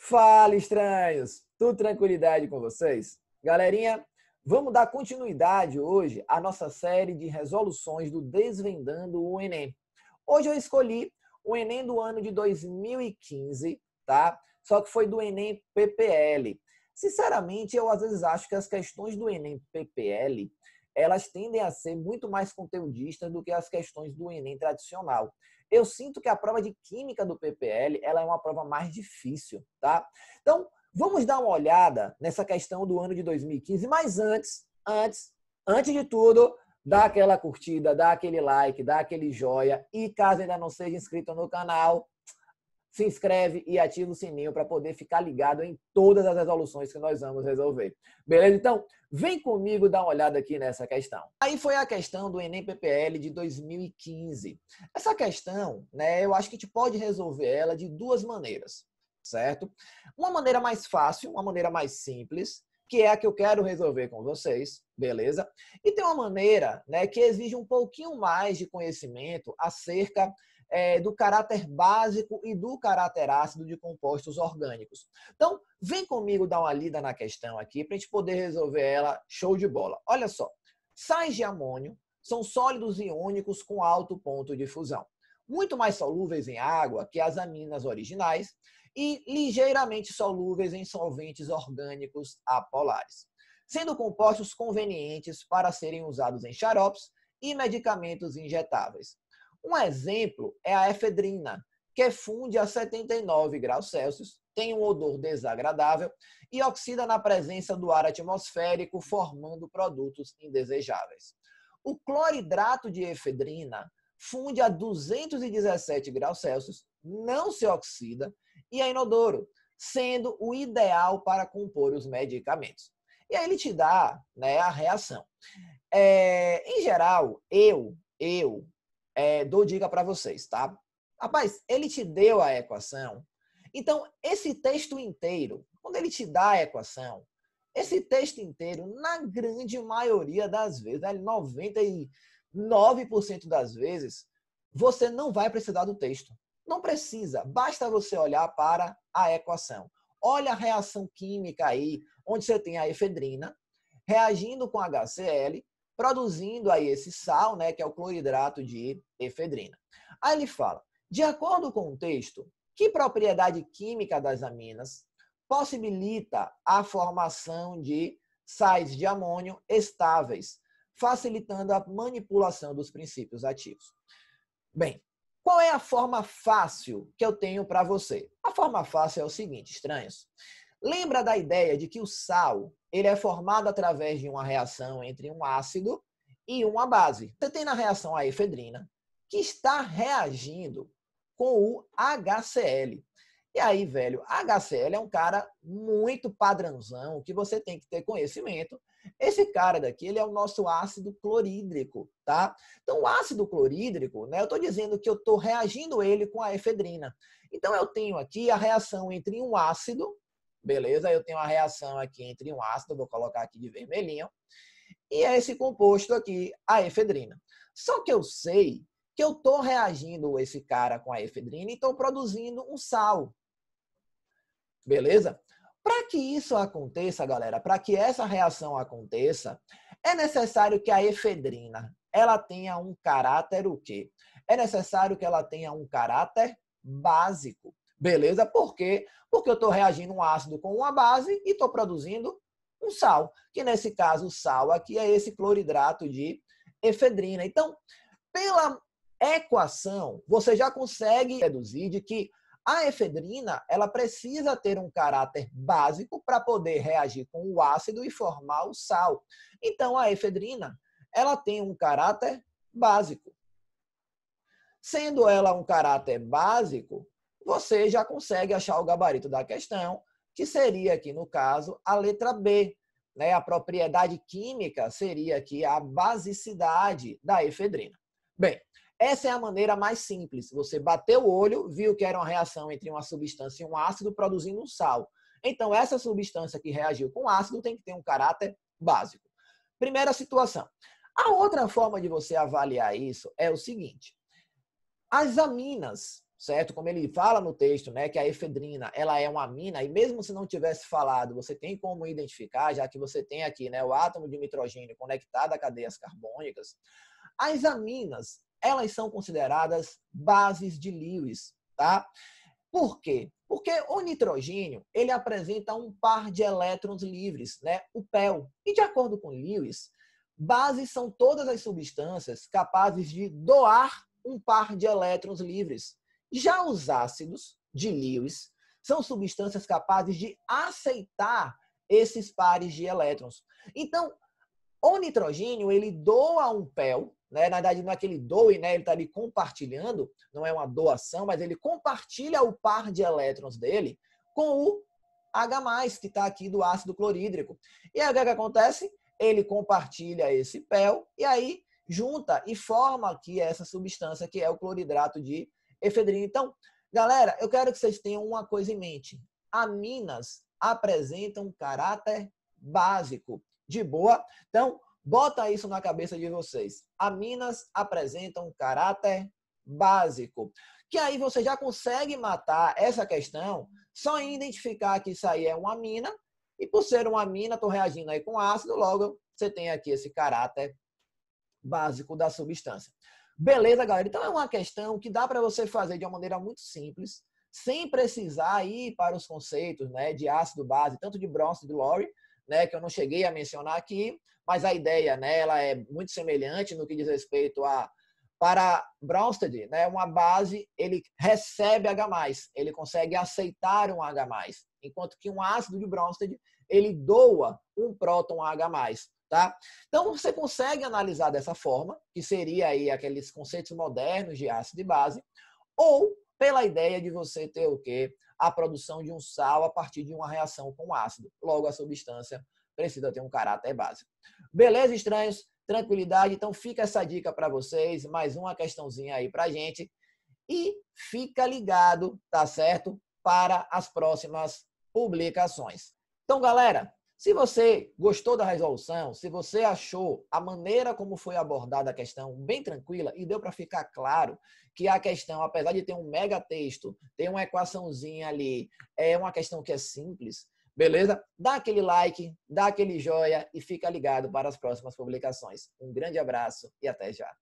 Fala, estranhos! Tudo tranquilidade com vocês? Galerinha, vamos dar continuidade hoje à nossa série de resoluções do Desvendando o Enem. Hoje eu escolhi o Enem do ano de 2015, tá? Só que foi do Enem PPL. Sinceramente, eu às vezes acho que as questões do Enem PPL, elas tendem a ser muito mais conteudistas do que as questões do Enem tradicional. Eu sinto que a prova de Química do PPL, ela é uma prova mais difícil, tá? Então, vamos dar uma olhada nessa questão do ano de 2015, mas antes de tudo, dá aquela curtida, dá aquele like, dá aquele joia e caso ainda não seja inscrito no canal, se inscreve e ativa o sininho para poder ficar ligado em todas as resoluções que nós vamos resolver. Beleza? Então, vem comigo dar uma olhada aqui nessa questão. Aí foi a questão do Enem PPL de 2015. Essa questão, né, eu acho que a gente pode resolver ela de duas maneiras, certo? Uma maneira mais fácil, uma maneira mais simples, que é a que eu quero resolver com vocês, beleza? E tem uma maneira, né, que exige um pouquinho mais de conhecimento acerca do caráter básico e do caráter ácido de compostos orgânicos. Então, vem comigo dar uma lida na questão aqui para a gente poder resolver ela show de bola. Olha só, sais de amônio são sólidos iônicos com alto ponto de fusão, muito mais solúveis em água que as aminas originais e ligeiramente solúveis em solventes orgânicos apolares, sendo compostos convenientes para serem usados em xaropes e medicamentos injetáveis. Um exemplo é a efedrina, que funde a 79 graus Celsius, tem um odor desagradável e oxida na presença do ar atmosférico, formando produtos indesejáveis. O cloridrato de efedrina funde a 217 graus Celsius, não se oxida e é inodoro, sendo o ideal para compor os medicamentos. E aí ele te dá, né, a reação. Em geral, eu dou dica para vocês, tá? Rapaz, ele te deu a equação. Então, esse texto inteiro, quando ele te dá a equação, esse texto inteiro, na grande maioria das vezes, 99% das vezes, você não vai precisar do texto. Não precisa, basta você olhar para a equação. Olha a reação química aí, onde você tem a efedrina reagindo com HCl, produzindo aí esse sal, né, que é o cloridrato de efedrina. Aí ele fala, de acordo com o texto, que propriedade química das aminas possibilita a formação de sais de amônio estáveis, facilitando a manipulação dos princípios ativos. Bem, qual é a forma fácil que eu tenho para você? A forma fácil é o seguinte, estranhos. Lembra da ideia de que o sal ele é formado através de uma reação entre um ácido e uma base. Você tem na reação a efedrina, que está reagindo com o HCl. E aí, velho, HCl é um cara muito padrãozão, que você tem que ter conhecimento. Esse cara daqui, ele é o nosso ácido clorídrico, tá? Então, o ácido clorídrico, né, eu estou dizendo que eu estou reagindo ele com a efedrina. Então, eu tenho aqui a reação entre um ácido, beleza? Eu tenho a reação aqui entre um ácido, vou colocar aqui de vermelhinho, e é esse composto aqui, a efedrina. Só que eu sei que eu estou reagindo esse cara com a efedrina e estou produzindo um sal. Beleza? Para que isso aconteça, galera, para que essa reação aconteça, é necessário que a efedrina ela tenha um caráter o quê? É necessário que ela tenha um caráter básico. Beleza? Por quê? Porque eu estou reagindo um ácido com uma base e estou produzindo um sal. Que nesse caso, o sal aqui é esse cloridrato de efedrina. Então, pela equação, você já consegue deduzir de que a efedrina ela precisa ter um caráter básico para poder reagir com o ácido e formar o sal. Então, a efedrina ela tem um caráter básico. Sendo ela um caráter básico, você já consegue achar o gabarito da questão, que seria aqui, no caso, a letra B. Né? A propriedade química seria aqui a basicidade da efedrina. Bem, essa é a maneira mais simples. Você bateu o olho, viu que era uma reação entre uma substância e um ácido produzindo um sal. Então, essa substância que reagiu com ácido tem que ter um caráter básico. Primeira situação. A outra forma de você avaliar isso é o seguinte. As aminas certo? Como ele fala no texto, né, que a efedrina, ela é uma amina, e mesmo se não tivesse falado, você tem como identificar, já que você tem aqui, né, o átomo de nitrogênio conectado a cadeias carbônicas. As aminas, elas são consideradas bases de Lewis, tá? Por quê? Porque o nitrogênio, ele apresenta um par de elétrons livres, né? O PEL. E de acordo com Lewis, bases são todas as substâncias capazes de doar um par de elétrons livres. Já os ácidos de Lewis são substâncias capazes de aceitar esses pares de elétrons. Então, o nitrogênio, ele doa um PEL, né? Na verdade, não é que ele doe, né? Ele está ali compartilhando, não é uma doação, mas ele compartilha o par de elétrons dele com o H+, que está aqui do ácido clorídrico. E aí o que acontece? Ele compartilha esse PEL e aí junta e forma aqui essa substância que é o cloridrato de efedrina. Então, galera, eu quero que vocês tenham uma coisa em mente. Aminas apresentam caráter básico. De boa? Então, bota isso na cabeça de vocês. Aminas apresentam um caráter básico. Que aí você já consegue matar essa questão só em identificar que isso aí é uma amina. E por ser uma amina, estou reagindo aí com ácido, logo você tem aqui esse caráter básico da substância. Beleza, galera? Então é uma questão que dá para você fazer de uma maneira muito simples, sem precisar ir para os conceitos, né, de ácido base, tanto de Bronsted e Lowry, né, que eu não cheguei a mencionar aqui, mas a ideia, né, ela é muito semelhante no que diz respeito a para Bronsted, né, uma base, ele recebe H+, ele consegue aceitar um H+, enquanto que um ácido de Bronsted, ele doa um próton H+, tá? Então você consegue analisar dessa forma, que seria aí aqueles conceitos modernos de ácido e base, ou pela ideia de você ter o quê? A produção de um sal a partir de uma reação com ácido. Logo, a substância precisa ter um caráter básico. Beleza, estranhos? Tranquilidade? Então, fica essa dica para vocês. Mais uma questãozinha aí para a gente. E fica ligado, tá certo? Para as próximas publicações. Então, galera, se você gostou da resolução, se você achou a maneira como foi abordada a questão bem tranquila e deu para ficar claro que a questão, apesar de ter um mega texto, tem uma equaçãozinha ali, é uma questão que é simples, beleza? Dá aquele like, dá aquele joia e fica ligado para as próximas publicações. Um grande abraço e até já.